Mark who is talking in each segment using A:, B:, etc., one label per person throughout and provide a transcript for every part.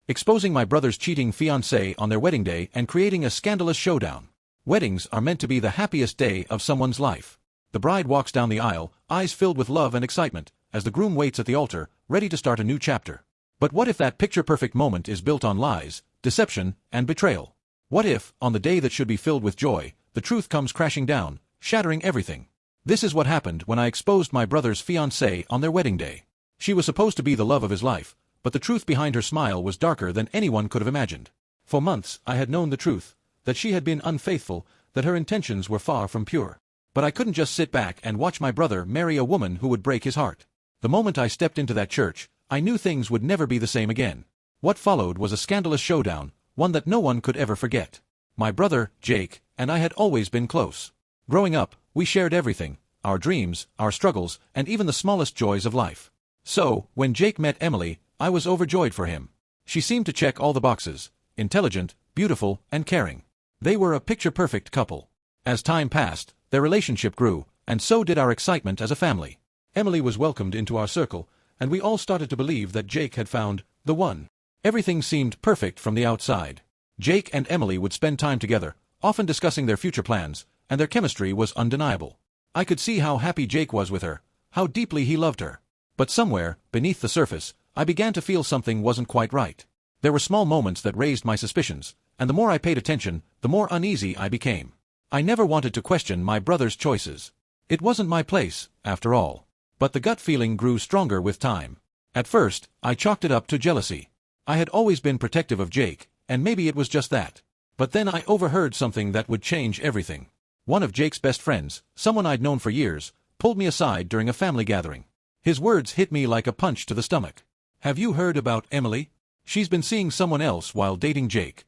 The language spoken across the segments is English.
A: exposing my brother's cheating fiancée on their wedding day and creating a scandalous showdown. Weddings are meant to be the happiest day of someone's life. The bride walks down the aisle, eyes filled with love and excitement, as the groom waits at the altar, ready to start a new chapter. But what if that picture-perfect moment is built on lies, deception, and betrayal? What if, on the day that should be filled with joy, the truth comes crashing down, shattering everything? This is what happened when I exposed my brother's fiancée on their wedding day. She was supposed to be the love of his life, but the truth behind her smile was darker than anyone could have imagined. For months I had known the truth, that she had been unfaithful, that her intentions were far from pure. But I couldn't just sit back and watch my brother marry a woman who would break his heart. The moment I stepped into that church, I knew things would never be the same again. What followed was a scandalous showdown, one that no one could ever forget. My brother, Jake, and I had always been close. Growing up, we shared everything, our dreams, our struggles, and even the smallest joys of life. So, when Jake met Emily, I was overjoyed for him. She seemed to check all the boxes: intelligent, beautiful, and caring. They were a picture-perfect couple. As time passed, their relationship grew, and so did our excitement as a family. Emily was welcomed into our circle, and we all started to believe that Jake had found the one. Everything seemed perfect from the outside. Jake and Emily would spend time together, often discussing their future plans, and their chemistry was undeniable. I could see how happy Jake was with her, how deeply he loved her. But somewhere, beneath the surface, I began to feel something wasn't quite right. There were small moments that raised my suspicions, and the more I paid attention, the more uneasy I became. I never wanted to question my brother's choices. It wasn't my place, after all. But the gut feeling grew stronger with time. At first, I chalked it up to jealousy. I had always been protective of Jake, and maybe it was just that. But then I overheard something that would change everything. One of Jake's best friends, someone I'd known for years, pulled me aside during a family gathering. His words hit me like a punch to the stomach. "Have you heard about Emily? She's been seeing someone else while dating Jake."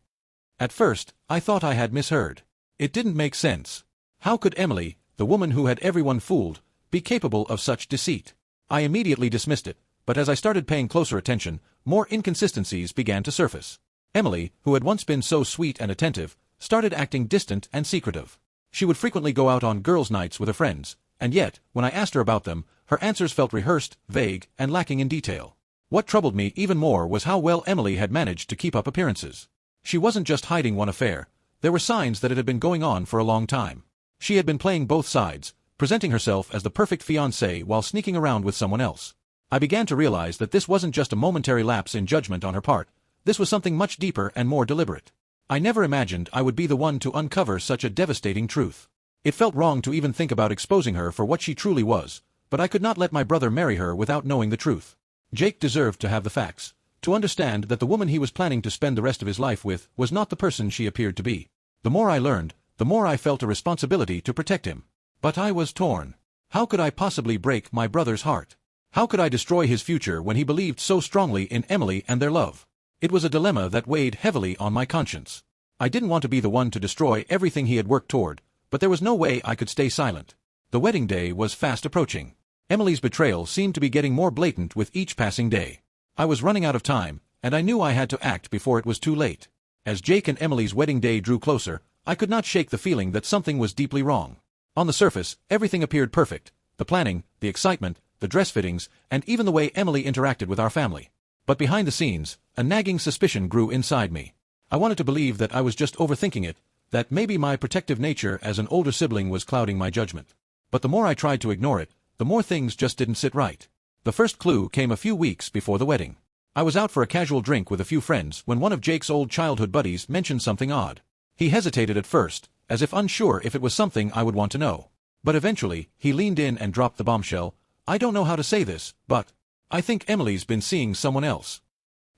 A: At first, I thought I had misheard. It didn't make sense. How could Emily, the woman who had everyone fooled, be capable of such deceit? I immediately dismissed it, but as I started paying closer attention, more inconsistencies began to surface. Emily, who had once been so sweet and attentive, started acting distant and secretive. She would frequently go out on girls' nights with her friends, and yet, when I asked her about them, her answers felt rehearsed, vague, and lacking in detail. What troubled me even more was how well Emily had managed to keep up appearances. She wasn't just hiding one affair. There were signs that it had been going on for a long time. She had been playing both sides, presenting herself as the perfect fiancée while sneaking around with someone else. I began to realize that this wasn't just a momentary lapse in judgment on her part. This was something much deeper and more deliberate. I never imagined I would be the one to uncover such a devastating truth. It felt wrong to even think about exposing her for what she truly was, but I could not let my brother marry her without knowing the truth. Jake deserved to have the facts, to understand that the woman he was planning to spend the rest of his life with was not the person she appeared to be. The more I learned, the more I felt a responsibility to protect him. But I was torn. How could I possibly break my brother's heart? How could I destroy his future when he believed so strongly in Emily and their love? It was a dilemma that weighed heavily on my conscience. I didn't want to be the one to destroy everything he had worked toward, but there was no way I could stay silent. The wedding day was fast approaching. Emily's betrayal seemed to be getting more blatant with each passing day. I was running out of time, and I knew I had to act before it was too late. As Jake and Emily's wedding day drew closer, I could not shake the feeling that something was deeply wrong. On the surface, everything appeared perfect: the planning, the excitement, the dress fittings, and even the way Emily interacted with our family. But behind the scenes, a nagging suspicion grew inside me. I wanted to believe that I was just overthinking it, that maybe my protective nature as an older sibling was clouding my judgment. But the more I tried to ignore it, the more things just didn't sit right. The first clue came a few weeks before the wedding. I was out for a casual drink with a few friends when one of Jake's old childhood buddies mentioned something odd. He hesitated at first, as if unsure if it was something I would want to know. But eventually, he leaned in and dropped the bombshell: "I don't know how to say this, but I think Emily's been seeing someone else."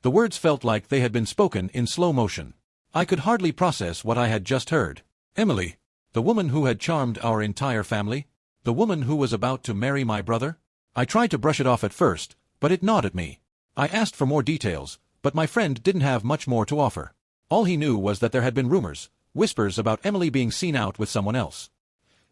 A: The words felt like they had been spoken in slow motion. I could hardly process what I had just heard. Emily? The woman who had charmed our entire family? The woman who was about to marry my brother? I tried to brush it off at first, but it gnawed at me. I asked for more details, but my friend didn't have much more to offer. All he knew was that there had been rumors, whispers about Emily being seen out with someone else.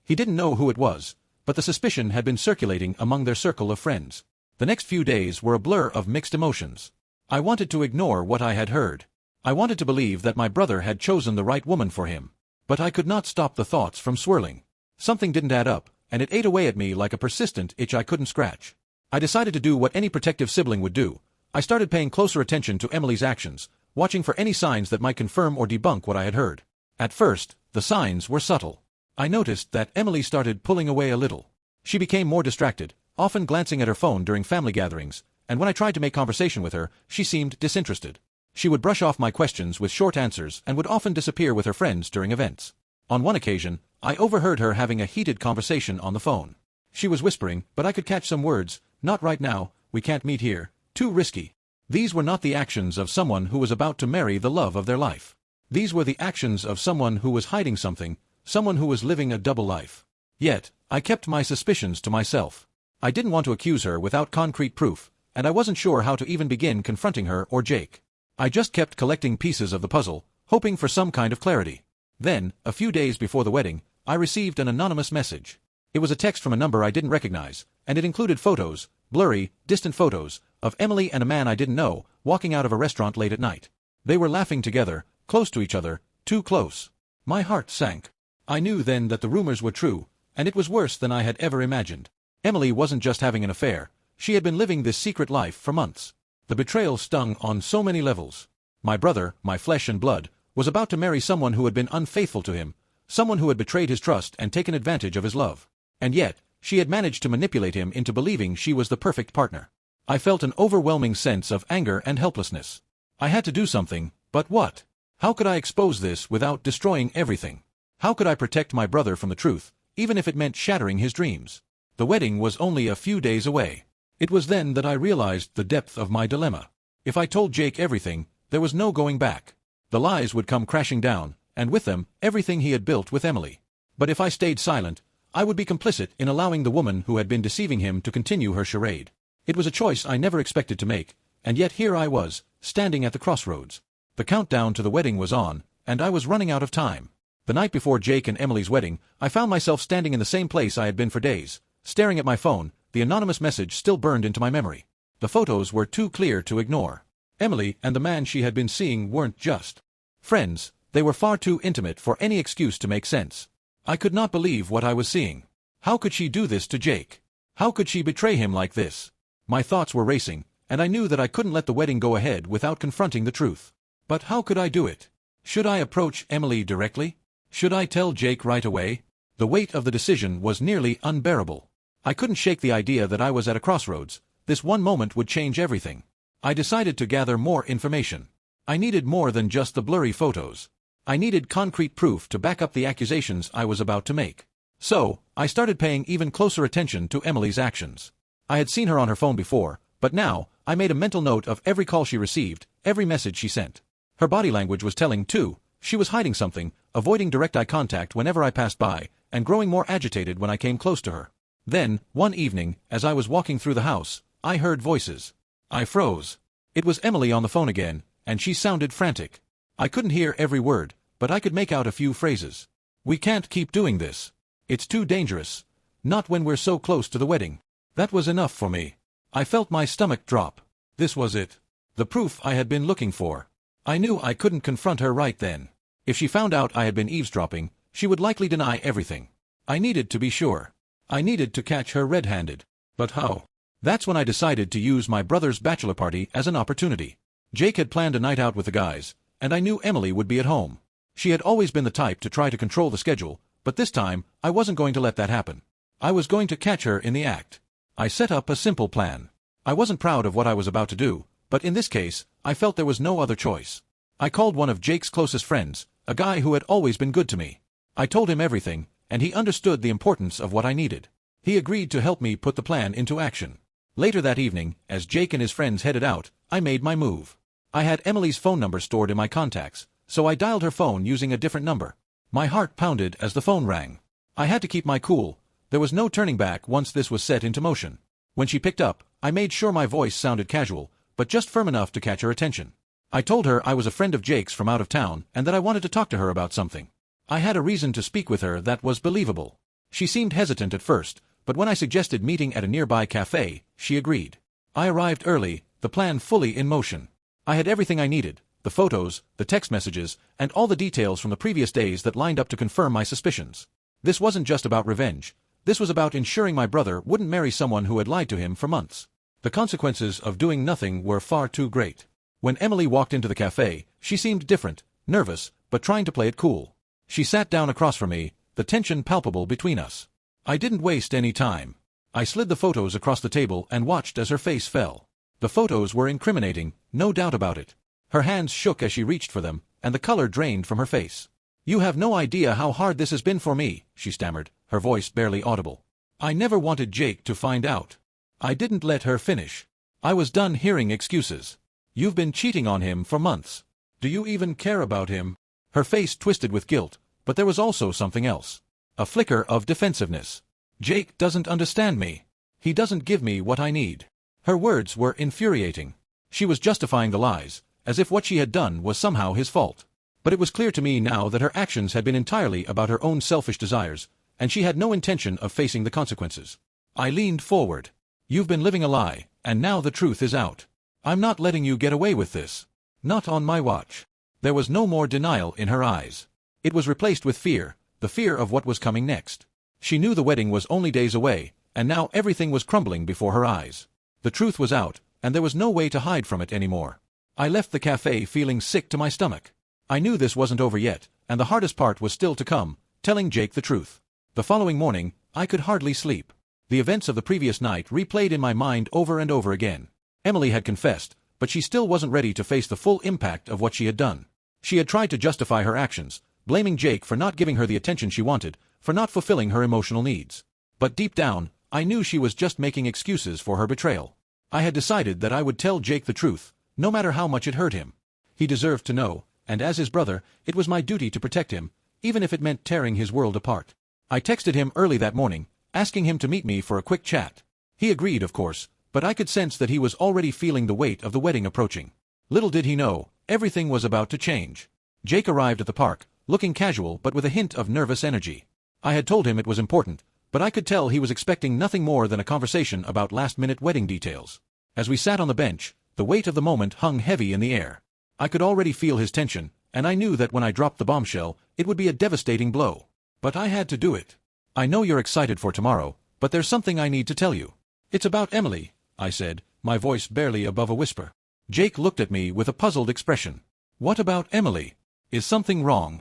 A: He didn't know who it was, but the suspicion had been circulating among their circle of friends. The next few days were a blur of mixed emotions. I wanted to ignore what I had heard. I wanted to believe that my brother had chosen the right woman for him. But I could not stop the thoughts from swirling. Something didn't add up, and it ate away at me like a persistent itch I couldn't scratch. I decided to do what any protective sibling would do. I started paying closer attention to Emily's actions, watching for any signs that might confirm or debunk what I had heard. At first, the signs were subtle. I noticed that Emily started pulling away a little. She became more distracted, often glancing at her phone during family gatherings, and when I tried to make conversation with her, she seemed disinterested. She would brush off my questions with short answers and would often disappear with her friends during events. On one occasion, I overheard her having a heated conversation on the phone. She was whispering, but I could catch some words: "Not right now, we can't meet here, too risky." These were not the actions of someone who was about to marry the love of their life. These were the actions of someone who was hiding something, someone who was living a double life. Yet, I kept my suspicions to myself. I didn't want to accuse her without concrete proof, and I wasn't sure how to even begin confronting her or Jake. I just kept collecting pieces of the puzzle, hoping for some kind of clarity. Then, a few days before the wedding, I received an anonymous message. It was a text from a number I didn't recognize, and it included photos, blurry, distant photos, of Emily and a man I didn't know, walking out of a restaurant late at night. They were laughing together, close to each other, too close. My heart sank. I knew then that the rumors were true, and it was worse than I had ever imagined. Emily wasn't just having an affair, she had been living this secret life for months. The betrayal stung on so many levels. My brother, my flesh and blood, was about to marry someone who had been unfaithful to him, someone who had betrayed his trust and taken advantage of his love. And yet, she had managed to manipulate him into believing she was the perfect partner. I felt an overwhelming sense of anger and helplessness. I had to do something, but what? How could I expose this without destroying everything? How could I protect my brother from the truth, even if it meant shattering his dreams? The wedding was only a few days away. It was then that I realized the depth of my dilemma. If I told Jake everything, there was no going back. The lies would come crashing down, and with them, everything he had built with Emily. But if I stayed silent, I would be complicit in allowing the woman who had been deceiving him to continue her charade. It was a choice I never expected to make, and yet here I was, standing at the crossroads. The countdown to the wedding was on, and I was running out of time. The night before Jake and Emily's wedding, I found myself standing in the same place I had been for days, staring at my phone. The anonymous message still burned into my memory. The photos were too clear to ignore. Emily and the man she had been seeing weren't just friends, they were far too intimate for any excuse to make sense. I could not believe what I was seeing. How could she do this to Jake? How could she betray him like this? My thoughts were racing, and I knew that I couldn't let the wedding go ahead without confronting the truth. But how could I do it? Should I approach Emily directly? Should I tell Jake right away? The weight of the decision was nearly unbearable. I couldn't shake the idea that I was at a crossroads. This one moment would change everything. I decided to gather more information. I needed more than just the blurry photos. I needed concrete proof to back up the accusations I was about to make. So, I started paying even closer attention to Emily's actions. I had seen her on her phone before, but now, I made a mental note of every call she received, every message she sent. Her body language was telling too. She was hiding something, avoiding direct eye contact whenever I passed by, and growing more agitated when I came close to her. Then, one evening, as I was walking through the house, I heard voices. I froze. It was Emily on the phone again, and she sounded frantic. I couldn't hear every word, but I could make out a few phrases. "We can't keep doing this. It's too dangerous. Not when we're so close to the wedding." That was enough for me. I felt my stomach drop. This was it. The proof I had been looking for. I knew I couldn't confront her right then. If she found out I had been eavesdropping, she would likely deny everything. I needed to be sure. I needed to catch her red-handed. But how? That's when I decided to use my brother's bachelor party as an opportunity. Jake had planned a night out with the guys, and I knew Emily would be at home. She had always been the type to try to control the schedule, but this time, I wasn't going to let that happen. I was going to catch her in the act. I set up a simple plan. I wasn't proud of what I was about to do, but in this case, I felt there was no other choice. I called one of Jake's closest friends, a guy who had always been good to me. I told him everything, and he understood the importance of what I needed. He agreed to help me put the plan into action. Later that evening, as Jake and his friends headed out, I made my move. I had Emily's phone number stored in my contacts, so I dialed her phone using a different number. My heart pounded as the phone rang. I had to keep my cool. There was no turning back once this was set into motion. When she picked up, I made sure my voice sounded casual, but just firm enough to catch her attention. I told her I was a friend of Jake's from out of town and that I wanted to talk to her about something. I had a reason to speak with her that was believable. She seemed hesitant at first, but when I suggested meeting at a nearby cafe, she agreed. I arrived early, the plan fully in motion. I had everything I needed, the photos, the text messages, and all the details from the previous days that lined up to confirm my suspicions. This wasn't just about revenge. This was about ensuring my brother wouldn't marry someone who had lied to him for months. The consequences of doing nothing were far too great. When Emily walked into the cafe, she seemed different, nervous, but trying to play it cool. She sat down across from me, the tension palpable between us. I didn't waste any time. I slid the photos across the table and watched as her face fell. The photos were incriminating, no doubt about it. Her hands shook as she reached for them, and the color drained from her face. "You have no idea how hard this has been for me," she stammered, her voice barely audible. "I never wanted Jake to find out." I didn't let her finish. I was done hearing excuses. "You've been cheating on him for months. Do you even care about him?" Her face twisted with guilt, but there was also something else. A flicker of defensiveness. "Jake doesn't understand me. He doesn't give me what I need." Her words were infuriating. She was justifying the lies, as if what she had done was somehow his fault. But it was clear to me now that her actions had been entirely about her own selfish desires, and she had no intention of facing the consequences. I leaned forward. "You've been living a lie, and now the truth is out. I'm not letting you get away with this. Not on my watch." There was no more denial in her eyes. It was replaced with fear, the fear of what was coming next. She knew the wedding was only days away, and now everything was crumbling before her eyes. The truth was out, and there was no way to hide from it anymore. I left the cafe feeling sick to my stomach. I knew this wasn't over yet, and the hardest part was still to come, telling Jake the truth. The following morning, I could hardly sleep. The events of the previous night replayed in my mind over and over again. Emily had confessed, but she still wasn't ready to face the full impact of what she had done. She had tried to justify her actions, blaming Jake for not giving her the attention she wanted, for not fulfilling her emotional needs. But deep down, I knew she was just making excuses for her betrayal. I had decided that I would tell Jake the truth, no matter how much it hurt him. He deserved to know, and as his brother, it was my duty to protect him, even if it meant tearing his world apart. I texted him early that morning, asking him to meet me for a quick chat. He agreed, of course, but I could sense that he was already feeling the weight of the wedding approaching. Little did he know, everything was about to change. Jake arrived at the park, looking casual but with a hint of nervous energy. I had told him it was important, but I could tell he was expecting nothing more than a conversation about last-minute wedding details. As we sat on the bench, the weight of the moment hung heavy in the air. I could already feel his tension, and I knew that when I dropped the bombshell, it would be a devastating blow. But I had to do it. "I know you're excited for tomorrow, but there's something I need to tell you." "It's about Emily," I said, my voice barely above a whisper. Jake looked at me with a puzzled expression. "What about Emily? Is something wrong?"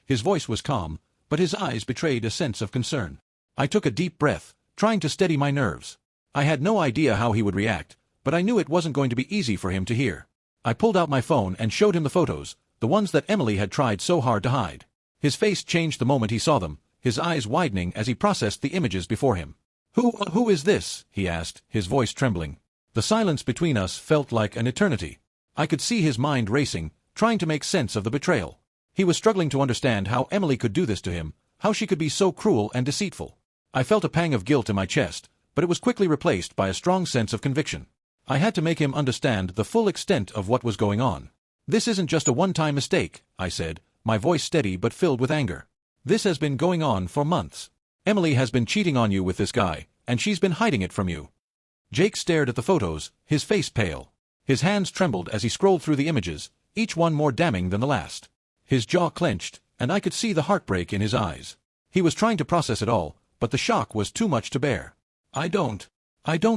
A: His voice was calm, but his eyes betrayed a sense of concern. I took a deep breath, trying to steady my nerves. I had no idea how he would react, but I knew it wasn't going to be easy for him to hear. I pulled out my phone and showed him the photos, the ones that Emily had tried so hard to hide. His face changed the moment he saw them, his eyes widening as he processed the images before him. Who is this?" he asked, his voice trembling. The silence between us felt like an eternity. I could see his mind racing, trying to make sense of the betrayal. He was struggling to understand how Emily could do this to him, how she could be so cruel and deceitful. I felt a pang of guilt in my chest, but it was quickly replaced by a strong sense of conviction. I had to make him understand the full extent of what was going on. "This isn't just a one-time mistake," I said, my voice steady but filled with anger. "This has been going on for months. Emily has been cheating on you with this guy, and she's been hiding it from you." Jake stared at the photos, his face pale. His hands trembled as he scrolled through the images, each one more damning than the last. His jaw clenched, and I could see the heartbreak in his eyes. He was trying to process it all, but the shock was too much to bear. I don't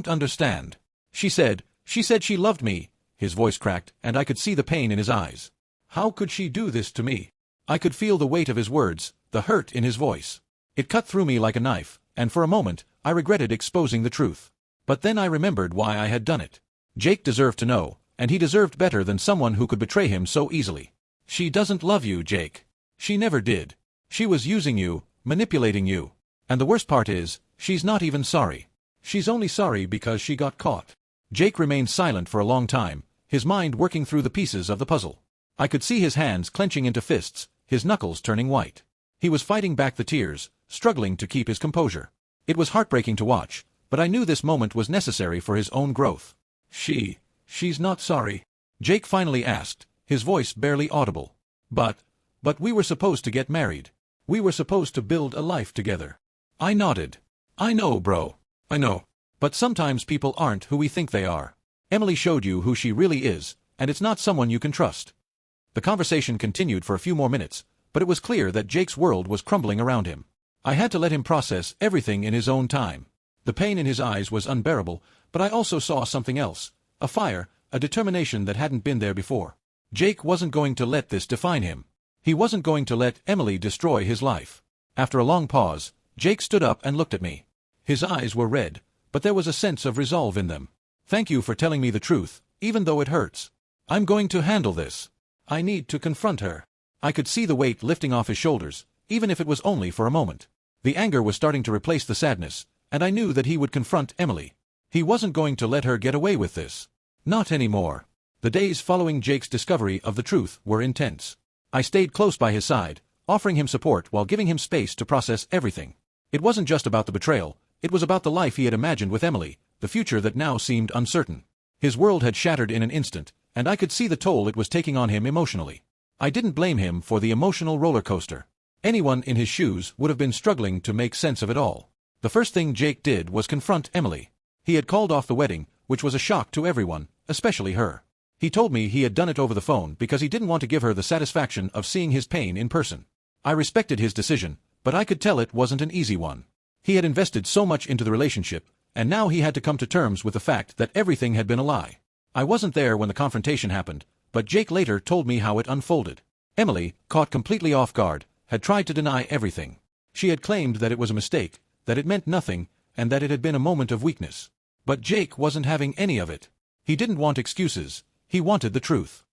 A: understand. She said she loved me." His voice cracked, and I could see the pain in his eyes. "How could she do this to me?" I could feel the weight of his words, the hurt in his voice. It cut through me like a knife, and for a moment, I regretted exposing the truth. But then I remembered why I had done it. Jake deserved to know, and he deserved better than someone who could betray him so easily. "She doesn't love you, Jake. She never did. She was using you, manipulating you. And the worst part is, she's not even sorry. She's only sorry because she got caught." Jake remained silent for a long time, his mind working through the pieces of the puzzle. I could see his hands clenching into fists, his knuckles turning white. He was fighting back the tears, struggling to keep his composure. It was heartbreaking to watch, but I knew this moment was necessary for his own growth. She's not sorry?" Jake finally asked, his voice barely audible. But we were supposed to get married. We were supposed to build a life together." I nodded. "I know, bro. I know. But sometimes people aren't who we think they are. Emily showed you who she really is, and it's not someone you can trust." The conversation continued for a few more minutes, but it was clear that Jake's world was crumbling around him. I had to let him process everything in his own time. The pain in his eyes was unbearable, but But I also saw something else. A fire, a determination that hadn't been there before. Jake wasn't going to let this define him. He wasn't going to let Emily destroy his life. After a long pause, Jake stood up and looked at me. His eyes were red, but there was a sense of resolve in them. Thank you for telling me the truth, even though it hurts. I'm going to handle this. I need to confront her. I could see the weight lifting off his shoulders, even if it was only for a moment. The anger was starting to replace the sadness, and I knew that he would confront Emily. He wasn't going to let her get away with this. Not anymore. The days following Jake's discovery of the truth were intense. I stayed close by his side, offering him support while giving him space to process everything. It wasn't just about the betrayal, it was about the life he had imagined with Emily, the future that now seemed uncertain. His world had shattered in an instant, and I could see the toll it was taking on him emotionally. I didn't blame him for the emotional roller coaster. Anyone in his shoes would have been struggling to make sense of it all. The first thing Jake did was confront Emily. He had called off the wedding, which was a shock to everyone, especially her. He told me he had done it over the phone because he didn't want to give her the satisfaction of seeing his pain in person. I respected his decision, but I could tell it wasn't an easy one. He had invested so much into the relationship, and now he had to come to terms with the fact that everything had been a lie. I wasn't there when the confrontation happened, but Jake later told me how it unfolded. Emily, caught completely off guard, had tried to deny everything. She had claimed that it was a mistake, that it meant nothing, and that it had been a moment of weakness. But Jake wasn't having any of it. He didn't want excuses. He wanted the truth.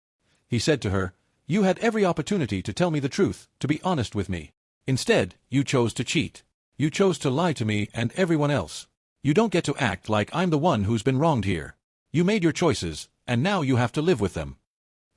A: He said to her, "You had every opportunity to tell me the truth, to be honest with me. Instead, you chose to cheat. You chose to lie to me and everyone else. You don't get to act like I'm the one who's been wronged here. You made your choices, and now you have to live with them."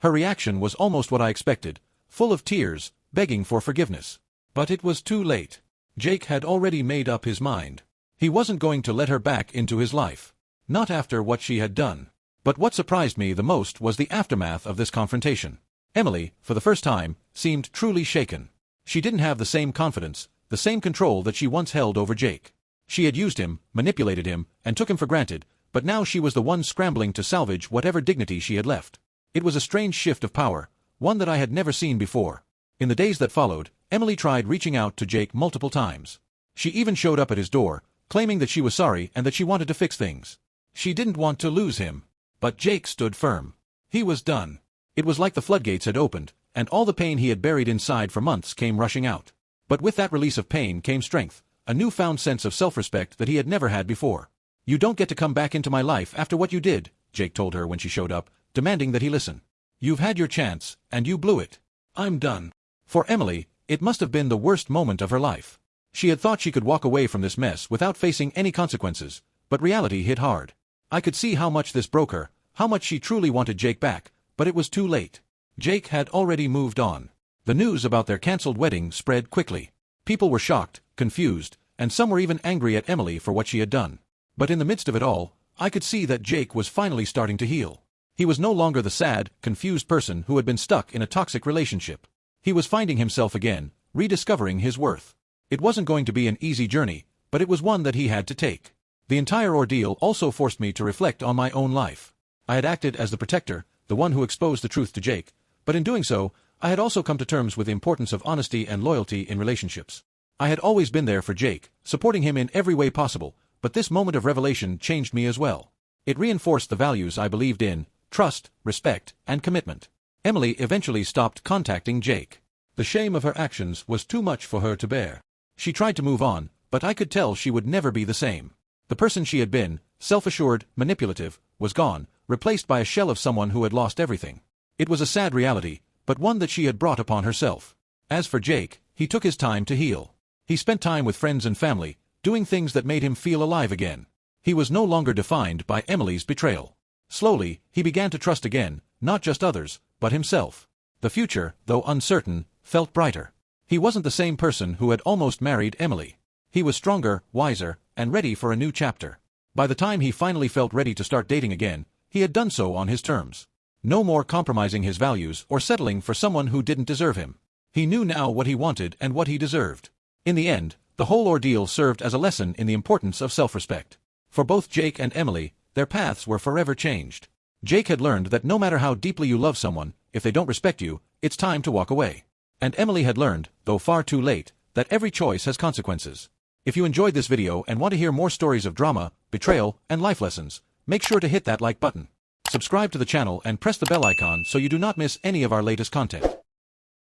A: Her reaction was almost what I expected, full of tears, begging for forgiveness. But it was too late. Jake had already made up his mind. He wasn't going to let her back into his life. Not after what she had done. But what surprised me the most was the aftermath of this confrontation. Emily, for the first time, seemed truly shaken. She didn't have the same confidence, the same control that she once held over Jake. She had used him, manipulated him, and took him for granted, but now she was the one scrambling to salvage whatever dignity she had left. It was a strange shift of power, one that I had never seen before. In the days that followed, Emily tried reaching out to Jake multiple times. She even showed up at his door, claiming that she was sorry and that she wanted to fix things. She didn't want to lose him. But Jake stood firm. He was done. It was like the floodgates had opened, and all the pain he had buried inside for months came rushing out. But with that release of pain came strength, a newfound sense of self-respect that he had never had before. "You don't get to come back into my life after what you did," Jake told her when she showed up, demanding that he listen. "You've had your chance, and you blew it. I'm done." For Emily, it must have been the worst moment of her life. She had thought she could walk away from this mess without facing any consequences, but reality hit hard. I could see how much this broke her, how much she truly wanted Jake back, but it was too late. Jake had already moved on. The news about their cancelled wedding spread quickly. People were shocked, confused, and some were even angry at Emily for what she had done. But in the midst of it all, I could see that Jake was finally starting to heal. He was no longer the sad, confused person who had been stuck in a toxic relationship. He was finding himself again, rediscovering his worth. It wasn't going to be an easy journey, but it was one that he had to take. The entire ordeal also forced me to reflect on my own life. I had acted as the protector, the one who exposed the truth to Jake, but in doing so, I had also come to terms with the importance of honesty and loyalty in relationships. I had always been there for Jake, supporting him in every way possible, but this moment of revelation changed me as well. It reinforced the values I believed in: trust, respect, and commitment. Emily eventually stopped contacting Jake. The shame of her actions was too much for her to bear. She tried to move on, but I could tell she would never be the same. The person she had been, self-assured, manipulative, was gone, replaced by a shell of someone who had lost everything. It was a sad reality, but one that she had brought upon herself. As for Jake, he took his time to heal. He spent time with friends and family, doing things that made him feel alive again. He was no longer defined by Emily's betrayal. Slowly, he began to trust again, not just others, but himself. The future, though uncertain, felt brighter. He wasn't the same person who had almost married Emily. He was stronger, wiser, and ready for a new chapter. By the time he finally felt ready to start dating again, he had done so on his terms. No more compromising his values or settling for someone who didn't deserve him. He knew now what he wanted and what he deserved. In the end, the whole ordeal served as a lesson in the importance of self-respect. For both Jake and Emily, their paths were forever changed. Jake had learned that no matter how deeply you love someone, if they don't respect you, it's time to walk away. And Emily had learned, though far too late, that every choice has consequences. If you enjoyed this video and want to hear more stories of drama, betrayal, and life lessons, Make sure to hit that like button. Subscribe to the channel and press the bell icon so you do not miss any of our latest content.